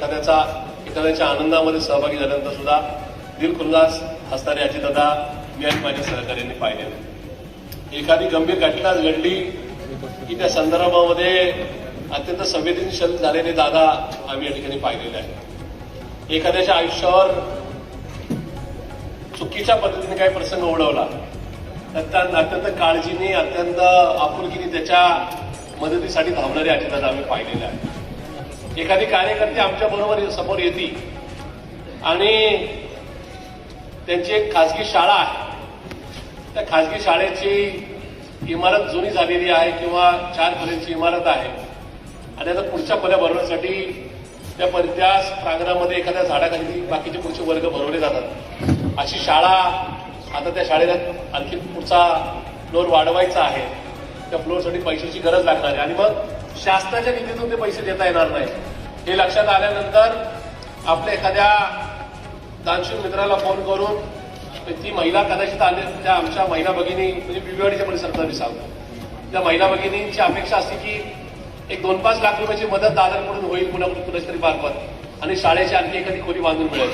एखाद्याच्या आनंदामध्ये सहभागी झाल्यानंतर सुद्धा दिलखुलास हसणारे अजितदादा मी आणि माझ्या सहकार्यांनी पाहिलेले. एखादी गंभीर घटना घडली की त्या संदर्भामध्ये अत्यंत संवेदनशील झालेले दादा आम्ही या ठिकाणी पाहिलेले आहे. एखाद्याच्या आयुष्यावर चुकीच्या पद्धतीने काही प्रसंग ओढवला तर अत्यंत काळजीने अत्यंत आपुलकीने त्याच्या मदतीसाठी धावणारे अजितदादा आम्ही पाहिलेले आहे. एखादी कार्यकर्ते आमच्या बरोबर समोर येते आणि त्यांची एक खासगी शाळा आहे, त्या खासगी शाळेची इमारत जुनी झालेली आहे किंवा 4 खोल्यांची इमारत आहे आणि आता पुढच्या खोल्या भरवण्यासाठी त्या प्रांगणामध्ये एखाद्या झाडाखाली बाकीचे पुढचे वर्ग भरवले जातात. अशी शाळा आता त्या शाळेला आणखी पुढचा फ्लोअर वाढवायचा आहे. त्या फ्लोअरसाठी पैशाची गरज लागणार आहे आणि मग शासनाच्या निधीतून ते पैसे देता येणार नाही. हे लक्षात आल्यानंतर आपल्या एखाद्या दानशूर मित्राला फोन करून ती महिला कदाचित आले त्या आमच्या महिला भगिनी म्हणजे बिबवेवाडीच्या परिसरात मी सांगतो, त्या महिला भगिनींची अपेक्षा असते की एक 2-5 लाख रुपयाची मदत दादांकडून होईल कुणाकडून तरी मार्फत आणि शाळेची आणखी एखादी खोली बांधून मिळेल.